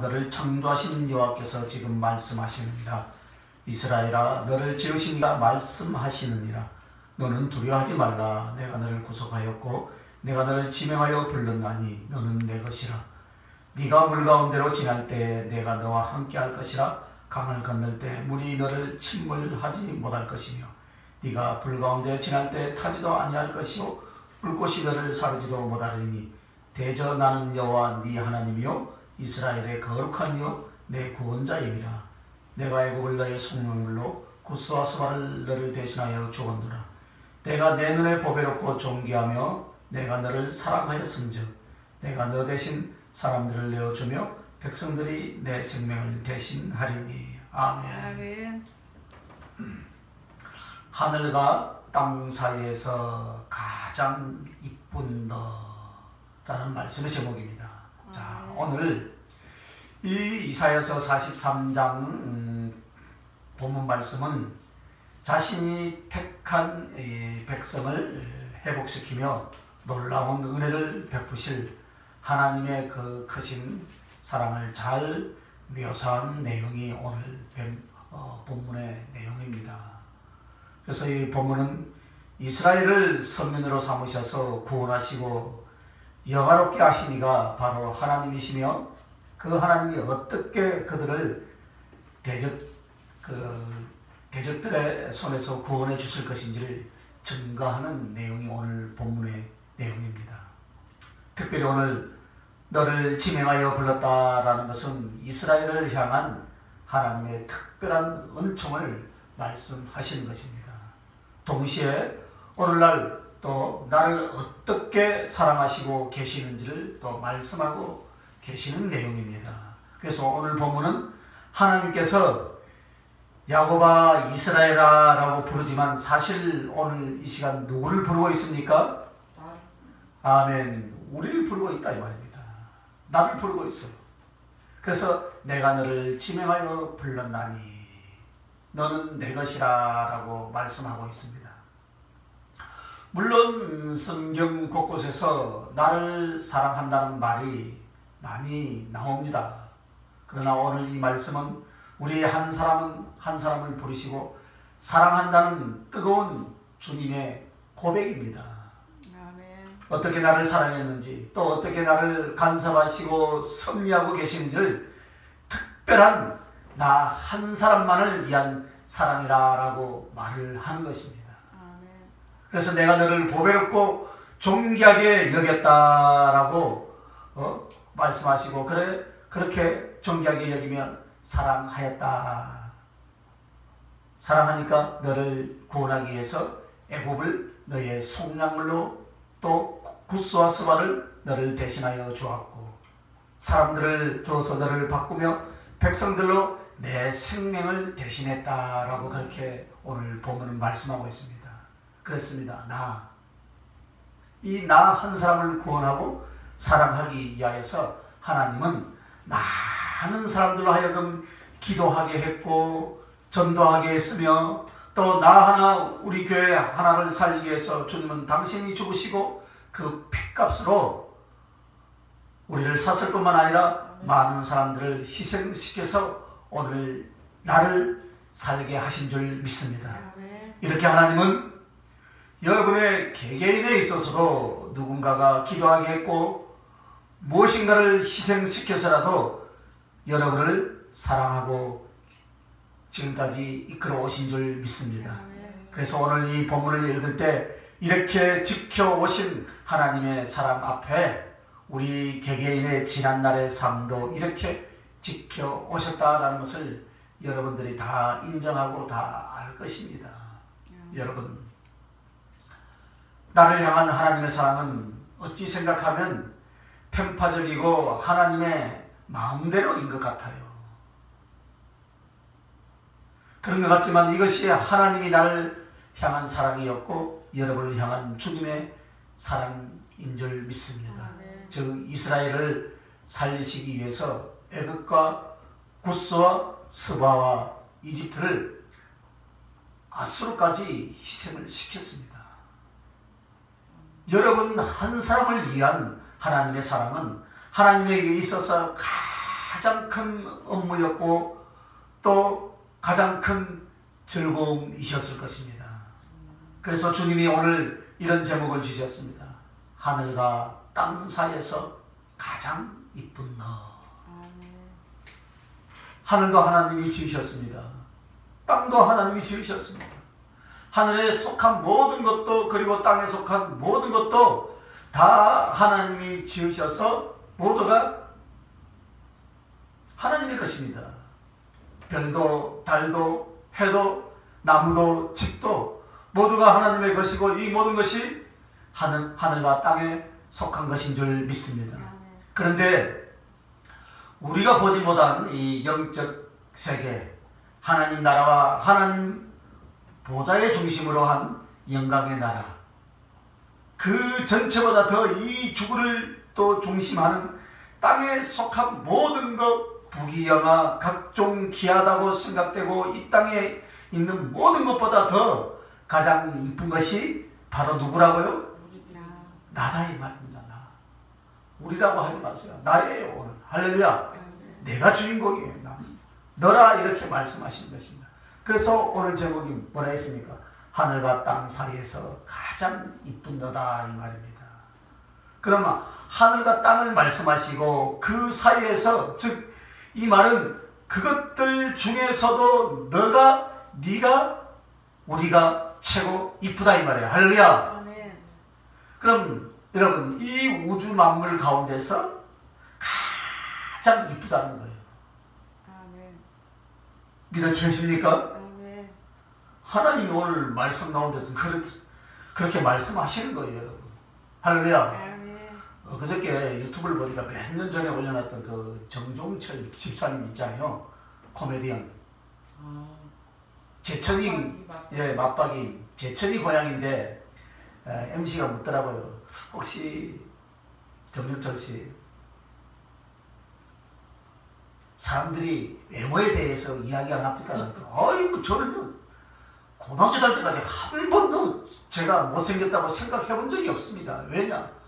너를 창조하신 여호와께서 지금 말씀하시느니라. 이스라엘아, 너를 지으신 이가 말씀하시느니라. 너는 두려워하지 말라. 내가 너를 구속하였고 내가 너를 지명하여 불렀나니 너는 내 것이라. 네가 물 가운데로 지날 때 내가 너와 함께 할 것이라. 강을 건널 때 물이 너를 침몰하지 못할 것이며 네가 불 가운데 지날 때 타지도 아니할 것이요 불꽃이 너를 사르지도 못하리니 대저 나는 여호와 네 하나님이요 이스라엘의 거룩한 이요 내 구원자임이라. 내가 애굽을 너의 속물로 구스와 스바를 너를 대신하여 주었노라. 내가 내 눈에 보배롭고 존귀하며 내가 너를 사랑하였은즉 내가 너 대신 사람들을 내어주며 백성들이 내 생명을 대신하리니. 아멘. 하늘과 땅 사이에서 가장 이쁜 너라는 말씀의 제목입니다. 자, 오늘 이 이사야서 43장 본문 말씀은 자신이 택한 백성을 회복시키며 놀라운 은혜를 베푸실 하나님의 그 크신 사랑을 잘 묘사한 내용이 오늘 본문의 내용입니다. 그래서 이 본문은 이스라엘을 선민으로 삼으셔서 구원하시고 영화롭게 하신 이가 바로 하나님이시며 그 하나님이 어떻게 그들을 대적들의 손에서 구원해 주실 것인지를 증거하는 내용이 오늘 본문의 내용입니다. 특별히 오늘 너를 지명하여 불렀다라는 것은 이스라엘을 향한 하나님의 특별한 은총을 말씀하시는 것입니다. 동시에 오늘날 또 나를 어떻게 사랑하시고 계시는지를 또 말씀하고 계시는 내용입니다. 그래서 오늘 본문은 하나님께서 야곱아 이스라엘아 라고 부르지만 사실 오늘 이 시간 누구를 부르고 있습니까? 아멘. 우리를 부르고 있다 이 말입니다. 나를 부르고 있어요. 그래서 내가 너를 지명하여 불렀나니 너는 내 것이라 라고 말씀하고 있습니다. 물론 성경 곳곳에서 나를 사랑한다는 말이 많이 나옵니다. 그러나 오늘 이 말씀은 우리 한 사람을 부르시고 사랑한다는 뜨거운 주님의 고백입니다. 아멘. 어떻게 나를 사랑했는지 또 어떻게 나를 간섭하시고 섭리하고 계시는지를 특별한 나 한 사람만을 위한 사랑이라고 말을 하는 것입니다. 아멘. 그래서 내가 너를 보배롭고 존귀하게 여겼다라고 말씀하시고 그렇게 존귀하게 여기면 사랑하였다. 사랑하니까 너를 구원하기 위해서 애굽을 너의 속량물로 또 구스와 스바를 너를 대신하여 주었고 사람들을 주어서 너를 바꾸며 백성들로 내 생명을 대신했다라고 그렇게 오늘 본문은 말씀하고 있습니다. 그렇습니다. 이 나 한 사람을 구원하고 사랑하기 위하여서 하나님은 많은 사람들로 하여금 기도하게 했고 전도하게 했으며 또 나 하나 우리 교회 하나를 살리기 위해서 주님은 당신이 죽으시고 그 핏값으로 우리를 샀을 뿐만 아니라 많은 사람들을 희생시켜서 오늘 나를 살게 하신 줄 믿습니다. 이렇게 하나님은 여러분의 개개인에 있어서도 누군가가 기도하게 했고 무엇인가를 희생시켜서라도 여러분을 사랑하고 지금까지 이끌어 오신 줄 믿습니다. 그래서 오늘 이 본문을 읽을 때 이렇게 지켜오신 하나님의 사랑 앞에 우리 개개인의 지난날의 삶도 이렇게 지켜오셨다라는 것을 여러분들이 다 인정하고 다 알 것입니다. 여러분, 나를 향한 하나님의 사랑은 어찌 생각하면 편파적이고 하나님의 마음대로인 것 같아요. 그런 것 같지만 이것이 하나님이 나를 향한 사랑이었고 여러분을 향한 주님의 사랑인 줄 믿습니다. 즉 이스라엘을 살리시기 위해서 애굽과 구스와 스바와 이집트를 아수르까지 희생을 시켰습니다. 여러분 한 사람을 위한 하나님의 사랑은 하나님에게 있어서 가장 큰 업무였고 또 가장 큰 즐거움이셨을 것입니다. 그래서 주님이 오늘 이런 제목을 주셨습니다. 하늘과 땅 사이에서 가장 이쁜 너. 하늘도 하나님이 지으셨습니다. 땅도 하나님이 지으셨습니다. 하늘에 속한 모든 것도 그리고 땅에 속한 모든 것도 다 하나님이 지으셔서 모두가 하나님의 것입니다. 별도 달도 해도 나무도 집도 모두가 하나님의 것이고 이 모든 것이 하늘과 땅에 속한 것인 줄 믿습니다. 그런데 우리가 보지 못한 이 영적 세계, 하나님 나라와 하나님 보좌의 중심으로 한 영광의 나라, 그 전체보다 더 이 주구를 또 중심하는 땅에 속한 모든 것, 부귀영화, 각종 귀하다고 생각되고 이 땅에 있는 모든 것보다 더 가장 이쁜 것이 바로 누구라고요? 나다 이 말입니다. 나. 우리라고 하지 마세요. 나예요. 오늘. 할렐루야. 내가 주인공이에요. 나. 너라 이렇게 말씀하시는 것입니다. 그래서 오늘 제목이 뭐라 했습니까? 하늘과 땅 사이에서 가장 이쁜 너다 이 말입니다. 그러면 하늘과 땅을 말씀하시고 그 사이에서 즉 이 말은 그것들 중에서도 네가 우리가 최고 이쁘다 이 말이에요. 할렐루야. 아멘. 그럼 여러분 이 우주 만물 가운데서 가장 이쁘다는 거예요. 아멘. 믿어지십니까? 아멘. 하나님이 오늘 말씀 가운데서 그렇게 말씀하시는 거예요, 여러분. 할렐루야. 그저께 유튜브를 보니까 몇 년 전에 올려놨던 그 정종철 집사님 있잖아요. 코미디언. 제천이, 예, 맞박이. 제천이 고향인데, MC가 묻더라고요. 혹시, 정종철 씨, 사람들이 외모에 대해서 이야기 안 합니까? 아이고, 저는요, 고등학교 다닐 때까지 한 번도 제가 못생겼다고 생각해 본 적이 없습니다. 왜냐?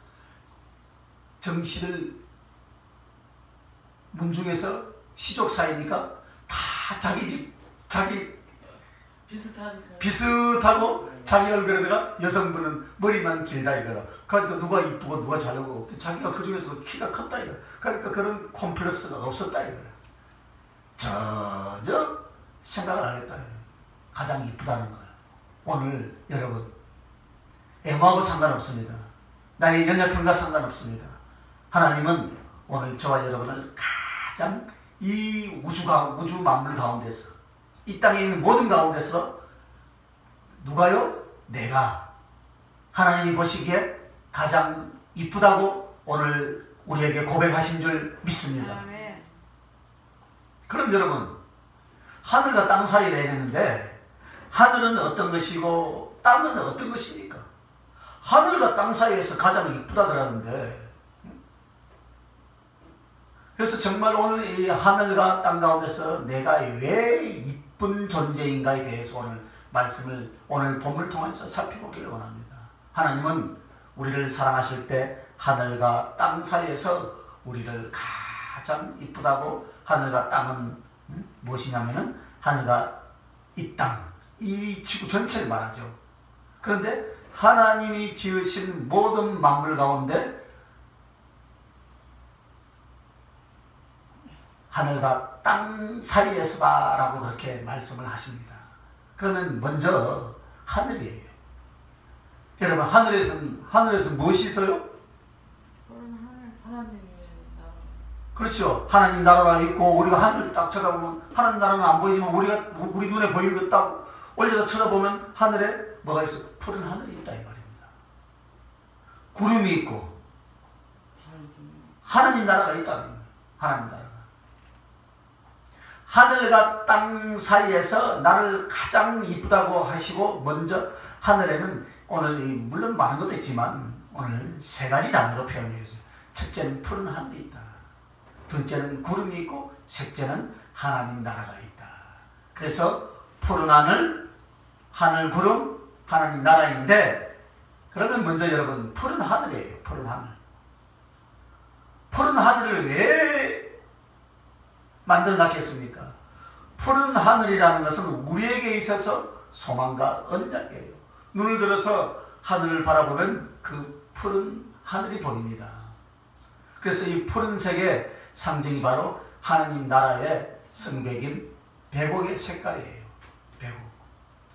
정씨들 문중에서 시족 사이니까 다 자기 집, 자기 비슷하고 자기 얼굴에다가 여성분은 머리만 길다 이거라. 그러니까 누가 이쁘고 누가 잘하고 자기가 그 중에서 키가 컸다 이거라. 그러니까 그런 콤플렉스가 없었다 이거라. 전혀 생각을 안 했다. 가장 이쁘다는 거예요. 오늘 여러분 외모하고 상관없습니다. 나의 연약함과 상관없습니다. 하나님은 오늘 저와 여러분을 가장 이 우주 만물 가운데서 이 땅에 있는 모든 가운데서 누가요? 내가 하나님이 보시기에 가장 이쁘다고 오늘 우리에게 고백하신 줄 믿습니다. 아멘. 그럼 여러분 하늘과 땅 사이를 해냈는데 하늘은 어떤 것이고 땅은 어떤 것입니까? 하늘과 땅 사이에서 가장 이쁘다 그러는데 그래서 정말 오늘 이 하늘과 땅 가운데서 내가 왜 이쁜 존재인가에 대해서 오늘 본문을 통해서 살펴보기를 원합니다. 하나님은 우리를 사랑하실 때 하늘과 땅 사이에서 우리를 가장 이쁘다고 하늘과 땅은 무엇이냐면은 하늘과 이 땅, 이 지구 전체를 말하죠. 그런데 하나님이 지으신 모든 만물 가운데 하늘과 땅 사이에서다 라고 그렇게 말씀을 하십니다. 그러면 먼저 하늘이에요. 여러분 하늘에서 무엇이 있어요? 하나님의 나라. 그렇죠. 하나님 나라가 있고 우리가 하늘을 딱 쳐다보면 하나님 나라는 안 보이지만 우리 눈에 보이는 거 딱 올려서 쳐다보면 하늘에 뭐가 있어요? 푸른 하늘이 있다 이 말입니다. 구름이 있고 하나님 나라가 있다. 하나님 나라. 하늘과 땅 사이에서 나를 가장 이쁘다고 하시고 먼저 하늘에는 오늘 물론 많은 것도 있지만 오늘 세 가지 단어로 표현해주세요. 첫째는 푸른 하늘이 있다. 둘째는 구름이 있고 셋째는 하나님 나라가 있다. 그래서 푸른 하늘 구름 하나님 나라인데 그러면 먼저 여러분 푸른 하늘이에요. 푸른 하늘. 푸른 하늘을 왜 만들어 놨겠습니까? 푸른 하늘이라는 것은 우리에게 있어서 소망과 언약이에요. 눈을 들어서 하늘을 바라보면 그 푸른 하늘이 보입니다. 그래서 이 푸른색의 상징이 바로 하나님 나라의 성백인 백옥의 색깔이에요. 백옥.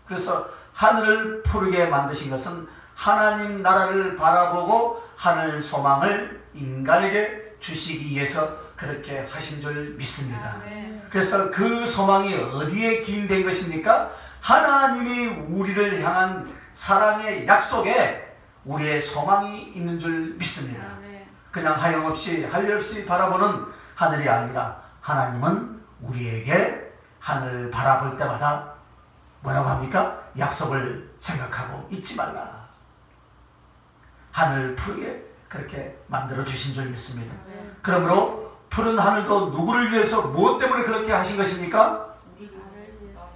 그래서 하늘을 푸르게 만드신 것은 하나님 나라를 바라보고 하늘 소망을 인간에게 주시기 위해서 그렇게 하신 줄 믿습니다. 그래서 그 소망이 어디에 기인된 것입니까? 하나님이 우리를 향한 사랑의 약속에 우리의 소망이 있는 줄 믿습니다. 그냥 하염없이 할 일 없이 바라보는 하늘이 아니라 하나님은 우리에게 하늘을 바라볼 때마다 뭐라고 합니까? 약속을 생각하고 잊지 말라. 하늘 푸르게 그렇게 만들어 주신 줄 믿습니다. 그러므로 푸른 하늘도 누구를 위해서 무엇 때문에 그렇게 하신 것입니까?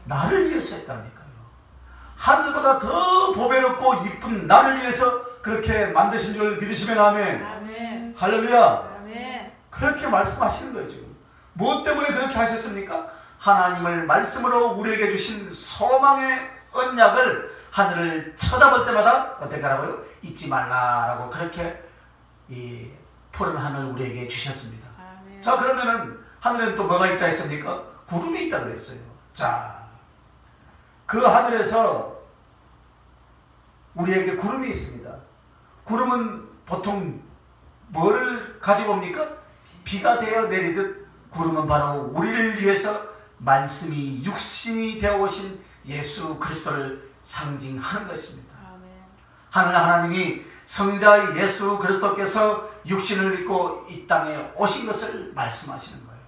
나를 위해서 했다니까요. 하늘보다 더 보배롭고 이쁜 나를 위해서 그렇게 만드신 줄 믿으시면 아멘. 아멘. 할렐루야. 아멘. 그렇게 말씀하시는 거예요. 지금 무엇 때문에 그렇게 하셨습니까? 하나님을 말씀으로 우리에게 주신 소망의 언약을 하늘을 쳐다볼 때마다 어떻게 하라고요? 잊지 말라라고 그렇게 이 푸른 하늘 우리에게 주셨습니다. 아멘. 자, 그러면은 하늘에는 또 뭐가 있다 했습니까? 구름이 있다 그랬어요. 자, 그 하늘에서 우리에게 구름이 있습니다. 구름은 보통 뭐를 가지고 옵니까? 비가 되어 내리듯 구름은 바로 우리를 위해서 말씀이 육신이 되어 오신 예수 그리스도를 상징하는 것입니다. 아멘. 하늘 하나님이 성자 예수 그리스도께서 육신을 입고 이 땅에 오신 것을 말씀하시는 거예요.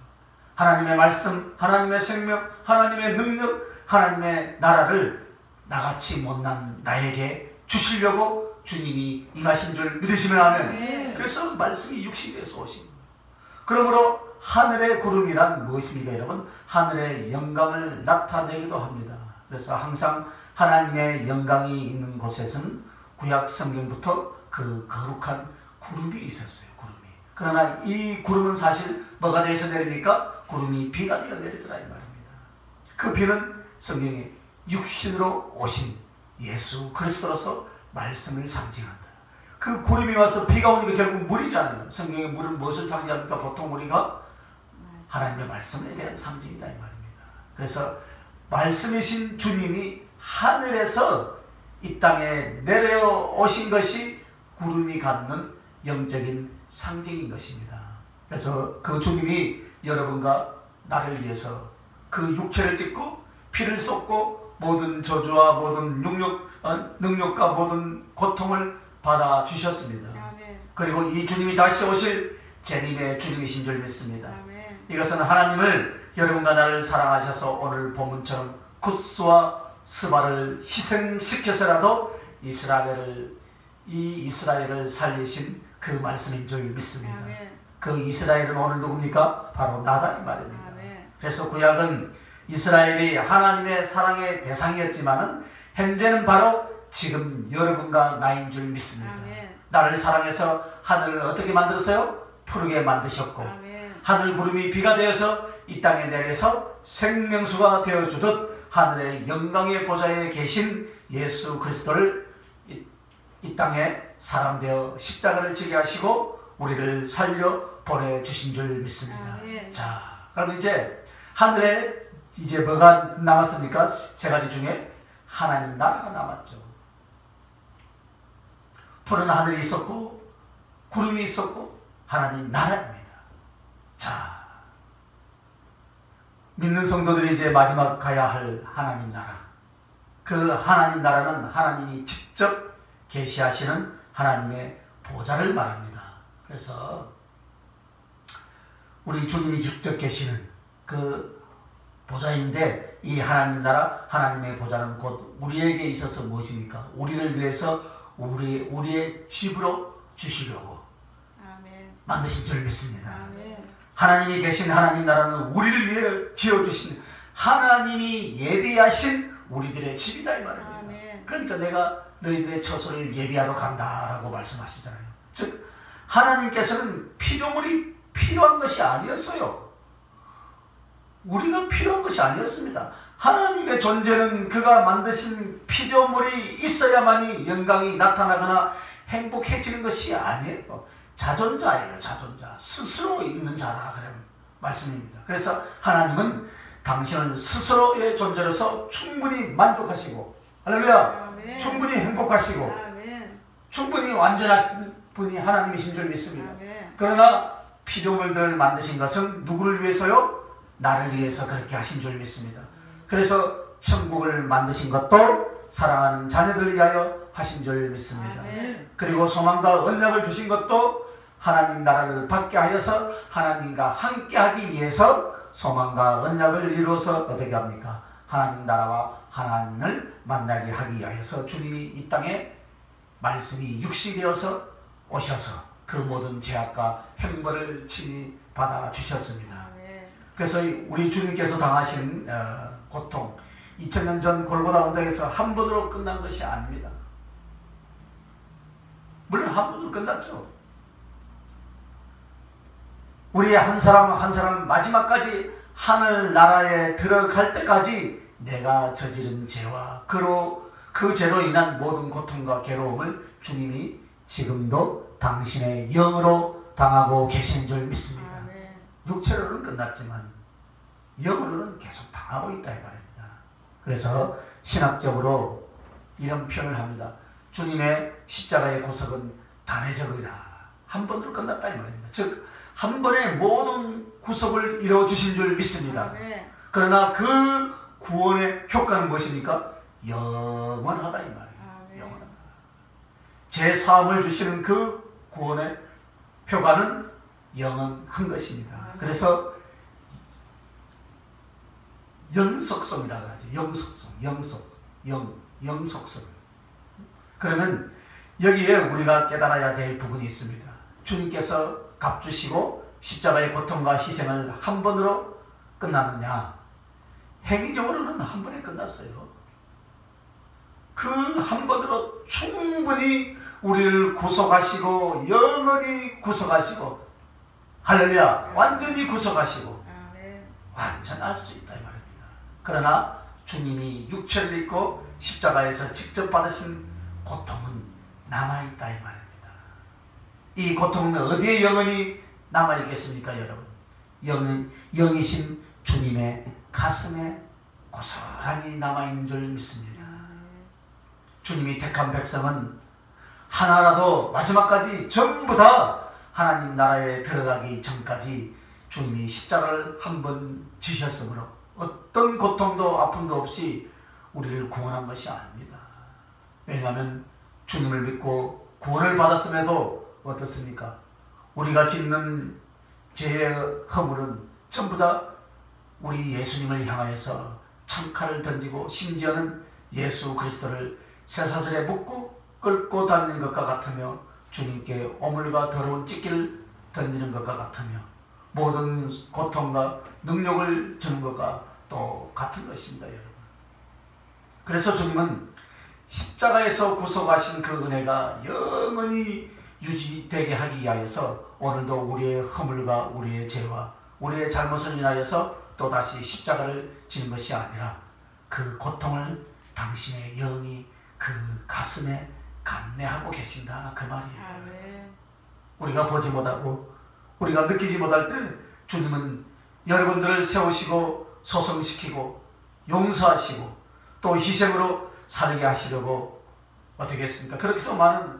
하나님의 말씀, 하나님의 생명, 하나님의 능력, 하나님의 나라를 나같이 못난 나에게 주시려고 주님이 임하신 줄 믿으시면 아멘. 그래서 말씀이 육신이 돼서 오신 거예요. 그러므로 하늘의 구름이란 무엇입니까, 여러분? 하늘의 영광을 나타내기도 합니다. 그래서 항상 하나님의 영광이 있는 곳에서는 구약 성경부터 그 거룩한 구름이 있었어요. 구름이. 그러나 이 구름은 사실 뭐가 되어서 내립니까? 구름이 비가 되어 내리더라 이 말입니다. 그 비는 성경에 육신으로 오신 예수 그리스도로서 말씀을 상징한다. 그 구름이 와서 비가 오니까 결국 물이잖아요. 성경의 물은 무엇을 상징합니까? 보통 우리가 하나님의 말씀에 대한 상징이다 이 말입니다. 그래서 말씀이신 주님이 하늘에서 이 땅에 내려오신 것이 구름이 갖는 영적인 상징인 것입니다. 그래서 그 주님이 여러분과 나를 위해서 그 육체를 찢고 피를 쏟고 모든 저주와 모든 능력과 모든 고통을 받아 주셨습니다. 그리고 이 주님이 다시 오실 재림의 주님이신 줄 믿습니다. 이것은 하나님을 여러분과 나를 사랑하셔서 오늘 본문처럼 굿스와 스바를 희생시켜서라도 이스라엘을 살리신 그 말씀인 줄 믿습니다. 그 이스라엘은 오늘 누굽니까? 바로 나다 이 말입니다. 그래서 구약은 이스라엘이 하나님의 사랑의 대상이었지만은 현재는 바로 지금 여러분과 나인 줄 믿습니다. 나를 사랑해서 하늘을 어떻게 만들었어요? 푸르게 만드셨고 하늘 구름이 비가 되어서 이 땅에 내려서 생명수가 되어주듯 하늘의 영광의 보좌에 계신 예수 그리스도를 이 땅에 사람 되어 십자가를 지게 하시고 우리를 살려 보내주신 줄 믿습니다. 자, 그럼 이제 하늘에 이제 뭐가 남았습니까? 세 가지 중에 하나님 나라가 남았죠. 푸른 하늘이 있었고 구름이 있었고 하나님 나라입니다. 자, 믿는 성도들이 이제 마지막 가야 할 하나님 나라. 그 하나님 나라는 하나님이 직접 계시하시는 하나님의 보좌를 말합니다. 그래서 우리 주님이 직접 계시는 그 보좌인데 이 하나님 나라, 하나님의 보좌는 곧 우리에게 있어서 무엇입니까? 우리를 위해서 우리의 집으로 주시려고 만드신 줄 믿습니다. 하나님이 계신 하나님 나라는 우리를 위해 지어주신 하나님이 예비하신 우리들의 집이다 이 말입니다. 그러니까 내가 너희들의 처소를 예비하러 간다라고 말씀하시잖아요. 즉 하나님께서는 피조물이 필요한 것이 아니었어요. 우리가 필요한 것이 아니었습니다. 하나님의 존재는 그가 만드신 피조물이 있어야만이 영광이 나타나거나 행복해지는 것이 아니에요. 자존자예요. 자존자. 스스로 있는 자라 그런 말씀입니다. 그래서 하나님은 당신은 스스로의 존재로서 충분히 만족하시고, 할렐루야, 아멘. 충분히 행복하시고, 아멘. 충분히 완전하신 분이 하나님이신 줄 믿습니다. 아멘. 그러나 피조물들을 만드신 것은 누구를 위해서요? 나를 위해서 그렇게 하신 줄 믿습니다. 그래서 천국을 만드신 것도 사랑하는 자녀들을 위하여 하신 줄 믿습니다. 아멘. 그리고 소망과 언약을 주신 것도 하나님 나라를 받게 하여서 하나님과 함께 하기 위해서 소망과 언약을 이루어서 어떻게 합니까? 하나님 나라와 하나님을 만나게 하기 위하여서 주님이 이 땅에 말씀이 육신이 되어서 오셔서 그 모든 죄악과 행벌을 친히 받아 주셨습니다. 아멘. 그래서 우리 주님께서 당하신 고통, 2000년 전 골고다 언덕에서 한 번으로 끝난 것이 아닙니다. 물론 한 번으로 끝났죠. 우리의 한 사람 한 사람 마지막까지 하늘나라에 들어갈 때까지 내가 저지른 죄와 그 죄로 인한 모든 고통과 괴로움을 주님이 지금도 당신의 영으로 당하고 계시는 줄 믿습니다. 아멘. 육체로는 끝났지만 영으로는 계속 당하고 있다 이 말입니다. 그래서 신학적으로 이런 표현을 합니다. 주님의 십자가의 구속은 단회적이라. 한 번으로 끝났다 이 말입니다. 즉 한 번에 모든 구속을 이루어주신 줄 믿습니다. 아멘. 그러나 그 구원의 효과는 무엇입니까? 영원하다 이 말이에요. 아멘. 영원하다. 제 사함을 주시는 그 구원의 효과는 영원한 것입니다. 아멘. 그래서 영속성이라고 하죠. 영속성, 영속성. 그러면 여기에 우리가 깨달아야 될 부분이 있습니다. 주님께서 값주시고 십자가의 고통과 희생을 한 번으로 끝나느냐? 행위적으로는 한 번에 끝났어요. 그 한 번으로 충분히 우리를 구속하시고 영원히 구속하시고, 할렐루야, 완전히 구속하시고 아멘. 완전할 수 있다 이 말입니다. 그러나 주님이 육체를 입고 십자가에서 직접 받으신 고통은 남아있다 이 말입니다. 이 고통은 어디에 영원히 남아있겠습니까 여러분? 영이신 주님의 가슴에 고스란히 남아있는 줄 믿습니다. 주님이 택한 백성은 하나라도 마지막까지 전부 다 하나님 나라에 들어가기 전까지 주님이 십자가를 한 번 지셨으므로 어떤 고통도 아픔도 없이 우리를 구원한 것이 아닙니다. 왜냐하면 주님을 믿고 구원을 받았음에도 어떻습니까? 우리가 짓는 죄의 허물은 전부 다 우리 예수님을 향하여서 창칼을 던지고 심지어는 예수 그리스도를 쇠사슬에 묶고 끌고 다니는 것과 같으며 주님께 오물과 더러운 찢기를 던지는 것과 같으며 모든 고통과 능력을 주는 것과 똑같은 것입니다 여러분. 그래서 주님은 십자가에서 구속하신 그 은혜가 영원히 유지되게 하기 위하여서 오늘도 우리의 허물과 우리의 죄와 우리의 잘못을 인하여서 또다시 십자가를 지는 것이 아니라 그 고통을 당신의 영이 그 가슴에 감내하고 계신다 그 말이에요. 아멘. 우리가 보지 못하고 우리가 느끼지 못할 때 주님은 여러분들을 세우시고 소성시키고 용서하시고 또 희생으로 살게 하시려고 어떻게 했습니까? 그렇게도 많은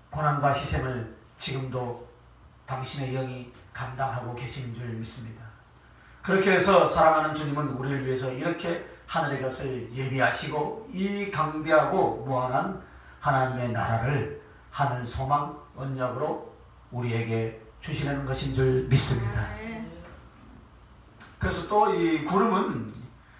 고난과 희생을 지금도 당신의 영이 감당하고 계시는 줄 믿습니다. 그렇게 해서 사랑하는 주님은 우리를 위해서 이렇게 하늘의 것을 예비하시고 이 강대하고 무한한 하나님의 나라를 하늘 소망 언약으로 우리에게 주시는 것인 줄 믿습니다. 그래서 또 이 구름은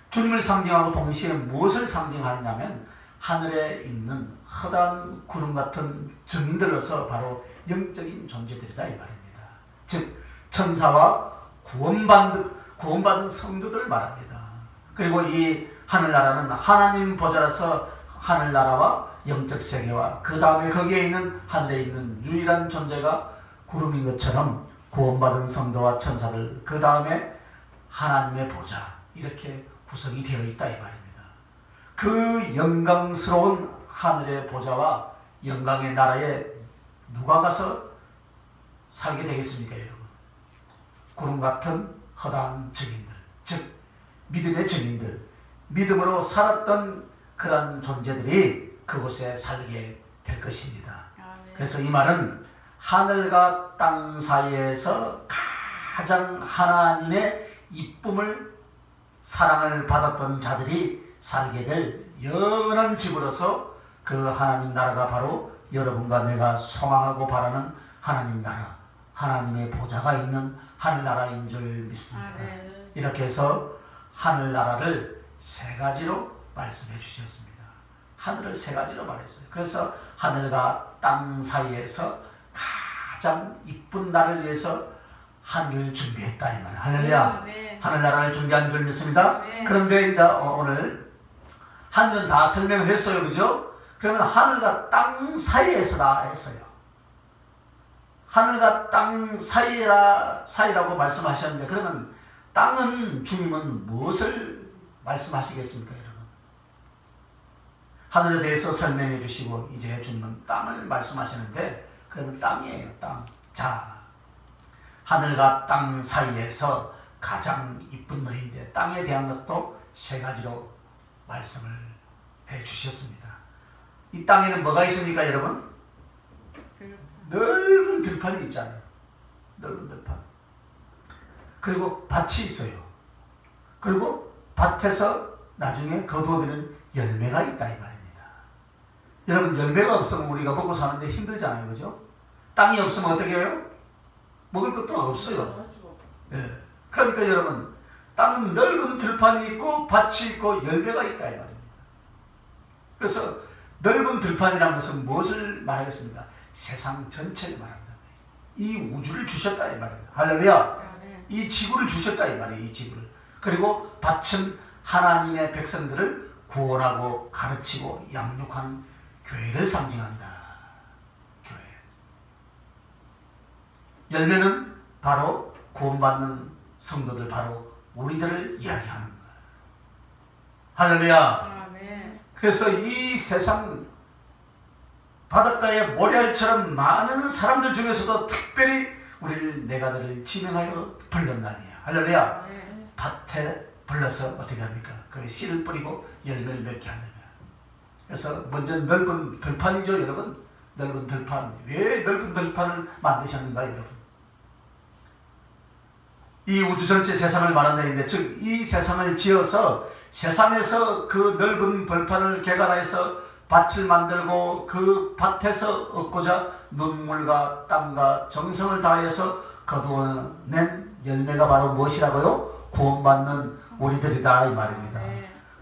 주님을 상징하고 동시에 무엇을 상징하느냐면 하늘에 있는 허다한 구름 같은 증인들로서 바로 영적인 존재들이다 이 말입니다. 즉 천사와 구원받은 성도들을 말합니다. 그리고 이 하늘나라는 하나님 보좌라서 하늘나라와 영적 세계와 그 다음에 거기에 있는 하늘에 있는 유일한 존재가 구름인 것처럼 구원받은 성도와 천사들 그 다음에 하나님의 보좌 이렇게 구성이 되어 있다 이 말입니다. 그 영광스러운 하늘의 보좌와 영광의 나라에 누가 가서 살게 되겠습니까 여러분? 구름 같은 허다한 증인들, 즉 믿음의 증인들, 믿음으로 살았던 그런 존재들이 그곳에 살게 될 것입니다. 그래서 이 말은 하늘과 땅 사이에서 가장 하나님의 이쁨을 사랑을 받았던 자들이 살게 될 영원한 집으로서 그 하나님 나라가 바로 여러분과 내가 소망하고 바라는 하나님 나라, 하나님의 보좌가 있는 하늘나라인 줄 믿습니다. 이렇게 해서 하늘나라를 세 가지로 말씀해 주셨습니다. 하늘을 세 가지로 말했어요. 그래서 하늘과 땅 사이에서 가장 이쁜 나를 위해서 하늘을 준비했다 이 말이에요. 할렐루야. 하늘나라를 준비한 줄 믿습니다. 그런데 이제 오늘 하늘은 다 설명을 했어요. 그죠? 그러면 하늘과 땅 사이에서다 했어요. 하늘과 땅 사이라고 말씀하셨는데 그러면 땅은 주님은 무엇을 말씀하시겠습니까 여러분? 하늘에 대해서 설명해 주시고 이제 주님은 땅을 말씀하시는데 그러면 땅이에요. 땅. 자, 하늘과 땅 사이에서 가장 이쁜 너희인데 땅에 대한 것도 세 가지로 말씀을 해 주셨습니다. 이 땅에는 뭐가 있습니까 여러분? 넓은 들판이 있잖아요. 넓은 들판. 그리고 밭이 있어요. 그리고 밭에서 나중에 거두어지는 열매가 있다 이 말입니다. 여러분 열매가 없으면 우리가 먹고 사는데 힘들잖아요. 그죠? 땅이 없으면 어떻게 해요? 먹을 것도 없어요. 예. 그러니까 여러분 땅은 넓은 들판이 있고 밭이 있고 열매가 있다 이 말입니다. 그래서 넓은 들판이라는 것은 무엇을 말하겠습니까? 세상 전체를 말한다. 이 우주를 주셨다 이 말입니다. 할렐루야. 이 지구를 주셨다 이 말이에요. 이 지구를. 그리고 밭은 하나님의 백성들을 구원하고 가르치고 양육하는 교회를 상징한다. 교회. 열매는 바로 구원받는 성도들, 바로 우리들을 이야기하는 거야. 할렐루야. 그래서 이 세상 바닷가에 모래알처럼 많은 사람들 중에서도 특별히 우리를 내가들을 지명하여 불렀나니요. 할렐루야. 밭에 불러서 어떻게 합니까? 그 씨를 뿌리고 열매를 맺게 하는 거야. 그래서 먼저 넓은 들판이죠 여러분. 넓은 들판. 왜 넓은 들판을 만드셨는가 여러분? 이 우주 전체 세상을 말한다 했는데 즉 이 세상을 지어서 세상에서 그 넓은 벌판을 개간해서 밭을 만들고 그 밭에서 얻고자 눈물과 땀과 정성을 다해서 거두어낸 열매가 바로 무엇이라고요? 구원받는 우리들이다 이 말입니다.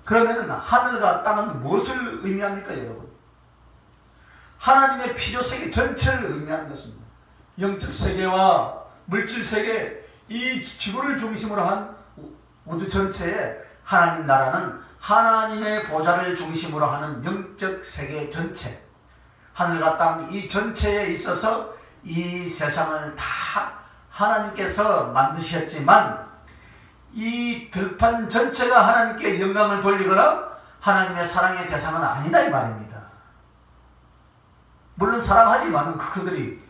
그러면 하늘과 땅은 무엇을 의미합니까 여러분? 하나님의 필요세계 전체를 의미하는 것입니다. 영적 세계와 물질 세계, 이 지구를 중심으로 한 우주 전체에 하나님 나라는 하나님의 보좌를 중심으로 하는 영적 세계 전체, 하늘과 땅 이 전체에 있어서 이 세상을 다 하나님께서 만드셨지만 이 들판 전체가 하나님께 영광을 돌리거나 하나님의 사랑의 대상은 아니다 이 말입니다. 물론 사랑하지만 그들이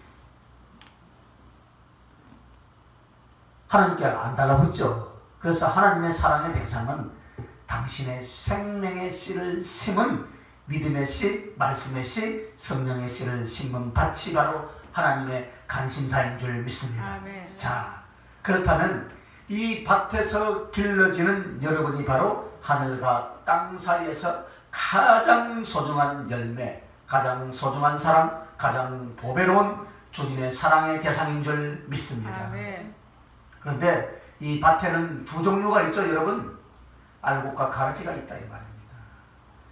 하나님께 안 달라붙죠. 그래서 하나님의 사랑의 대상은 당신의 생명의 씨를 심은 믿음의 씨, 말씀의 씨, 성령의 씨를 심은 밭이 바로 하나님의 간심사인 줄 믿습니다. 아멘. 자, 그렇다면 이 밭에서 길러지는 여러분이 바로 하늘과 땅 사이에서 가장 소중한 열매, 가장 소중한 사랑, 가장 보배로운 주님의 사랑의 대상인 줄 믿습니다. 아멘. 그런데 이 밭에는 두 종류가 있죠 여러분. 알곡과 가라지가 있다 이 말입니다.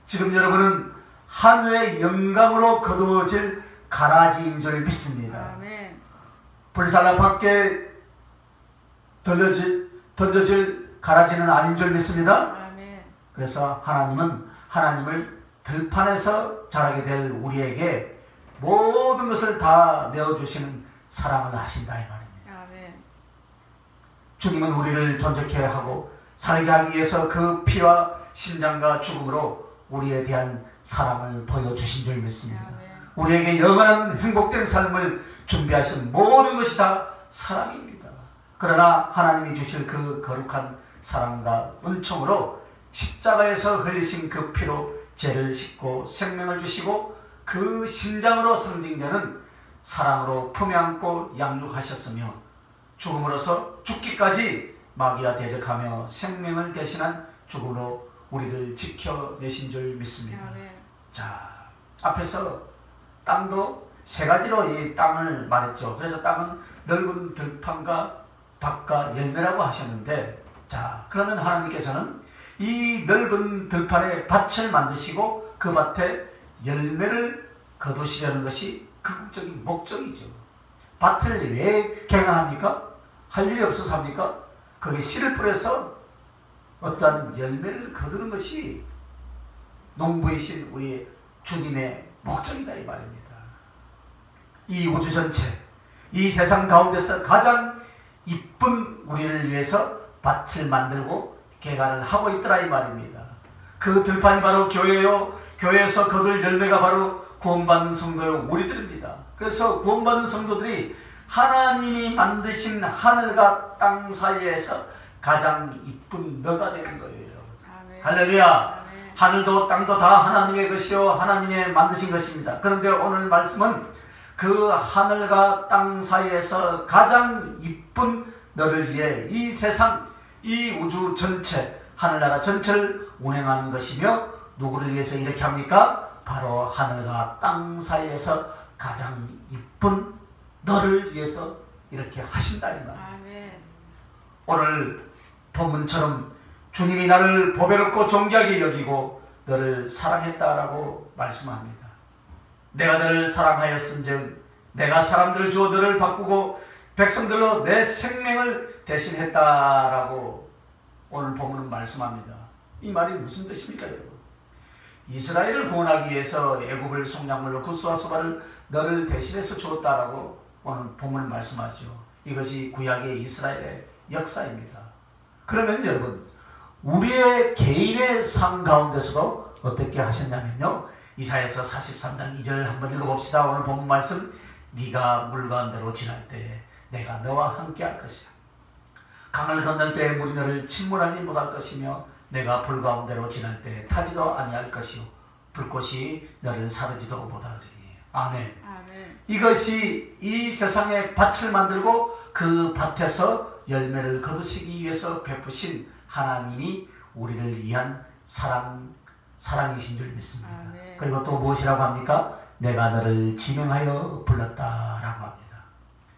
지금 여러분은 하늘의 영광으로 거두어질 가라지인 줄 믿습니다. 아멘. 불살라 밖에 던져질 가라지는 아닌 줄 믿습니다. 아멘. 그래서 하나님은 하나님을 들판에서 자라게 될 우리에게 모든 것을 다 내어주시는 사랑을 하신다 이 말입니다. 아멘. 주님은 우리를 존재케 하고 살게 하기 위해서 그 피와 심장과 죽음으로 우리에 대한 사랑을 보여주신 줄 믿습니다. 우리에게 영원한 행복된 삶을 준비하신 모든 것이 다 사랑입니다. 그러나 하나님이 주실 그 거룩한 사랑과 은총으로 십자가에서 흘리신 그 피로 죄를 씻고 생명을 주시고 그 심장으로 상징되는 사랑으로 품에 안고 양육하셨으며 죽음으로서 죽기까지 마귀와 대적하며 생명을 대신한 죽음으로 우리를 지켜내신 줄 믿습니다. 자, 앞에서 땅도 세 가지로 이 땅을 말했죠. 그래서 땅은 넓은 들판과 밭과 열매라고 하셨는데, 자, 그러면 하나님께서는 이 넓은 들판에 밭을 만드시고 그 밭에 열매를 거두시려는 것이 극적인 목적이죠. 밭을 왜 개간합니까? 할 일이 없어서 합니까? 거기에 씨를 뿌려서 어떠한 열매를 거두는 것이 농부이신 우리 주님의 목적이다 이 말입니다. 이 우주 전체, 이 세상 가운데서 가장 이쁜 우리를 위해서 밭을 만들고 개간을 하고 있더라 이 말입니다. 그 들판이 바로 교회요, 교회에서 거둘 열매가 바로 구원받는 성도요 우리들입니다. 그래서 구원받는 성도들이 하나님이 만드신 하늘과 땅 사이에서 가장 이쁜 너가 되는 거예요, 여러분. 할렐루야. 하늘도 땅도 다 하나님의 것이요 하나님의 만드신 것입니다. 그런데 오늘 말씀은 그 하늘과 땅 사이에서 가장 이쁜 너를 위해 이 세상, 이 우주 전체, 하늘나라 전체를 운행하는 것이며 누구를 위해서 이렇게 합니까? 바로 하늘과 땅 사이에서 가장 이쁜 너를 위해서 이렇게 하신다 이 말. 오늘 본문처럼 주님이 나를 보배롭고 존귀하게 여기고 너를 사랑했다라고 말씀합니다. 내가 너를 사랑하였은즉 내가 사람들을 주어 너를 바꾸고 백성들로 내 생명을 대신했다라고 오늘 본문은 말씀합니다. 이 말이 무슨 뜻입니까, 여러분? 이스라엘을 구원하기 위해서 애굽을 속량물로 구스와 소바를 너를 대신해서 주었다라고 오늘 본문은 말씀하죠. 이것이 구약의 이스라엘의 역사입니다. 그러면 여러분, 우리의 개인의 삶 가운데서도 어떻게 하셨냐면요, 이사야서 43장 2절 한번 읽어봅시다. 오늘 본문 말씀, 네가 물 가운데로 지날 때에 내가 너와 함께 할 것이야. 강을 건널 때에 물이 너를 침몰하지 못할 것이며 내가 불 가운데로 지날 때에 타지도 아니할 것이요 불꽃이 너를 사르지도 못하리니. 아멘. 아멘. 이것이 이 세상에 밭을 만들고 그 밭에서 열매를 거두시기 위해서 베푸신 하나님이 우리를 위한 사랑이신 줄 믿습니다. 아멘. 그리고 또 무엇이라고 합니까? 내가 너를 지명하여 불렀다라고 합니다.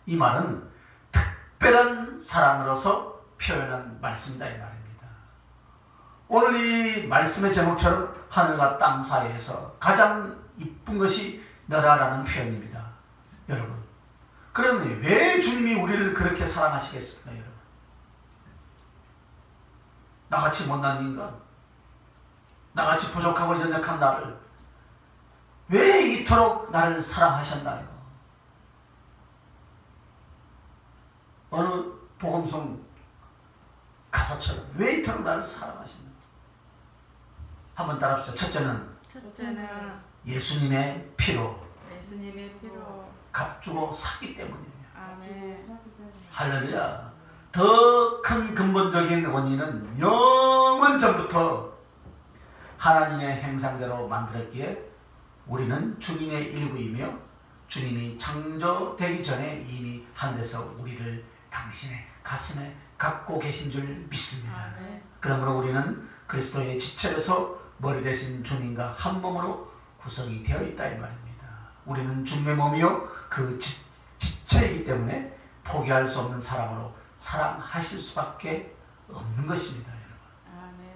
이 말은 특별한 사랑으로서 표현한 말씀이다 이 말입니다. 오늘 이 말씀의 제목처럼 하늘과 땅 사이에서 가장 이쁜 것이 너라라는 표현입니다. 여러분, 그러면 왜 주님이 우리를 그렇게 사랑하시겠습니까? 여러분, 나같이 못난 인간, 나같이 부족하고 연약한 나를 왜 이토록 나를 사랑하셨나요? 어느 복음성 가사처럼 왜 이토록 나를 사랑하셨나요? 한번 따라합시다. 첫째는 예수님의 피로 값주고 샀기 때문이에요. 아멘. 할렐루야. 더 큰 근본적인 원인은 영원 전부터 하나님의 행상대로 만들었기에 우리는 주님의 일부이며 주님이 창조되기 전에 이미 하늘에서 우리를 당신의 가슴에 갖고 계신 줄 믿습니다. 아멘. 그러므로 우리는 그리스도의 지체로서 머리 대신 주님과 한 몸으로 구성이 되어 있다 이 말입니다. 우리는 주님의 몸이요 그 지체이기 때문에 포기할 수 없는 사랑으로 사랑하실 수밖에 없는 것입니다. 여러분. 아멘.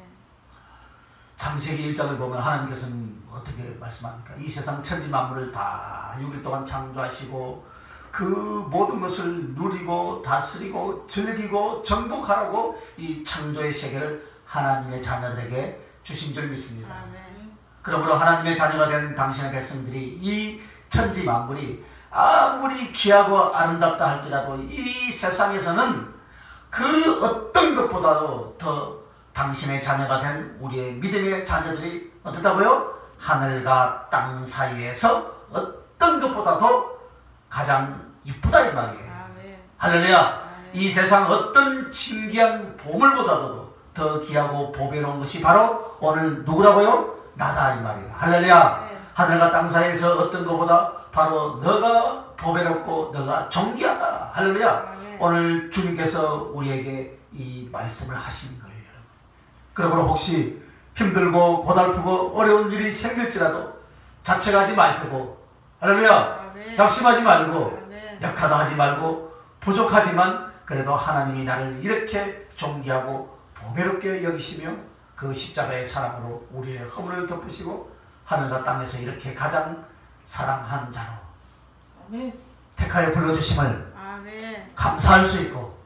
창세기 1장을 보면 하나님께서는 어떻게 말씀합니까? 이 세상 천지 만물을 다 6일 동안 창조하시고 그 모든 것을 누리고 다스리고 즐기고 정복하라고 이 창조의 세계를 하나님의 자녀들에게 주신 줄 믿습니다. 아멘. 그러므로 하나님의 자녀가 된 당신의 백성들이 이 천지 만물이 아무리 귀하고 아름답다 할지라도 이 세상에서는 그 어떤 것보다도 더 당신의 자녀가 된 우리의 믿음의 자녀들이 어떻다고요? 하늘과 땅 사이에서 어떤 것보다도 가장 이쁘다 이 말이에요. 할렐루야. 이 세상 어떤 신기한 보물보다도 더 귀하고 보배로운 것이 바로 오늘 누구라고요? 나다 이 말이에요. 할렐루야. 하늘과 땅 사이에서 어떤 것보다 바로 너가 보배롭고 너가 존귀하다. 할렐루야. 오늘 주님께서 우리에게 이 말씀을 하시는 거예요. 그러므로 혹시 힘들고 고달프고 어려운 일이 생길지라도 자책하지 마시고, 할렐루야, 낙심하지 말고, 약하다 하지 말고, 부족하지만 그래도 하나님이 나를 이렇게 존귀하고 보배롭게 여기시며 그 십자가의 사랑으로 우리의 허물을 덮으시고 하늘과 땅에서 이렇게 가장 사랑하는 자로 택하여 불러주심을 감사할 수 있고,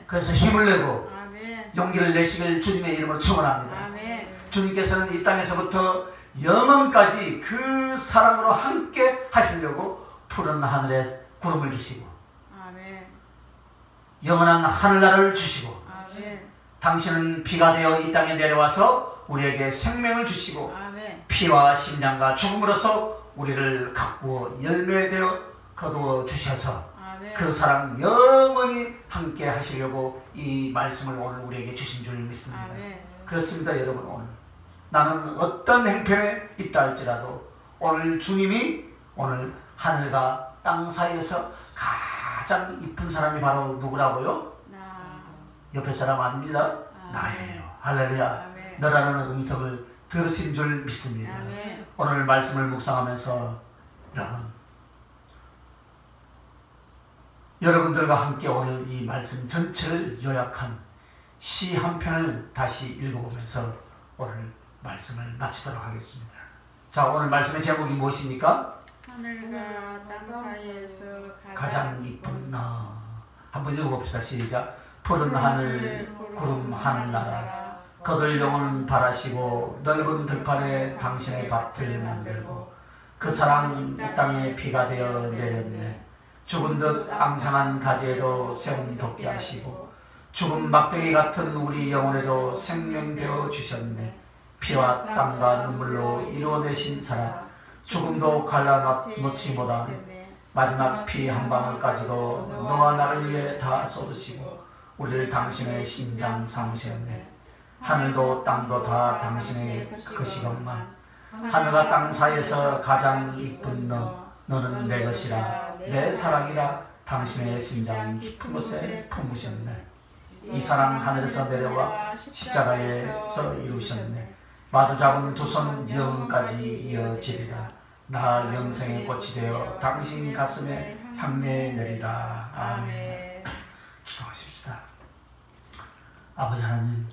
그래서 힘을 내고 용기를 내시길 주님의 이름으로 축원합니다. 주님께서는 이 땅에서부터 영원까지 그 사랑으로 함께 하시려고 푸른 하늘에 구름을 주시고 영원한 하늘나라를 주시고 당신은 비가 되어 이 땅에 내려와서 우리에게 생명을 주시고 피와 심장과 죽음으로써 우리를 가꾸어 열매되어 거두어 주셔서 그 사랑 영원히 함께 하시려고 이 말씀을 오늘 우리에게 주신 줄 믿습니다. 그렇습니다 여러분. 오늘 나는 어떤 행편에 있다 할지라도 오늘 주님이 오늘 하늘과 땅 사이에서 가장 이쁜 사람이 바로 누구라고요? 옆에 사람 아닙니다. 나예요. 할렐루야. 너라는 음성을 들으신 줄 믿습니다. 오늘 말씀을 묵상하면서 여러분들과 함께 오늘 이 말씀 전체를 요약한 시 한 편을 다시 읽어보면서 오늘 말씀을 마치도록 하겠습니다. 자, 오늘 말씀의 제목이 무엇입니까? 하늘과 땅 사이에서 가장 이쁜 너. 한번 읽어봅시다. 시작. 푸른 하늘 구름 하늘나라 거들 영혼은 바라시고 넓은 들판에 당신의 밭을 만들고 그 사랑 이 땅에 비가 되어 내렸네. 죽은 듯 앙상한 가지에도 세움 돋게 하시고 죽은 막대기 같은 우리 영혼에도 생명되어 주셨네. 피와 땀과 눈물로 이루어내신 사랑 죽음도 갈라놓지 못한 마지막 피 한 방울까지도 너와 나를 위해 다 쏟으시고 우리를 당신의 심장 삼으셨네. 하늘도 땅도 다 당신의 것이건만 하늘과 땅 사이에서 가장 이쁜 너는 내 것이라 내 사랑이라 당신의 심장 깊은 곳에 품으셨네. 이 사랑 하늘에서 내려와 십자가에서 이루셨네. 마주 잡은 두 손 영원까지 이어지리라. 나 영생의 꽃이 되어 당신 가슴에 향내 내리라. 아멘. 기도하십시다. 아버지 하나님,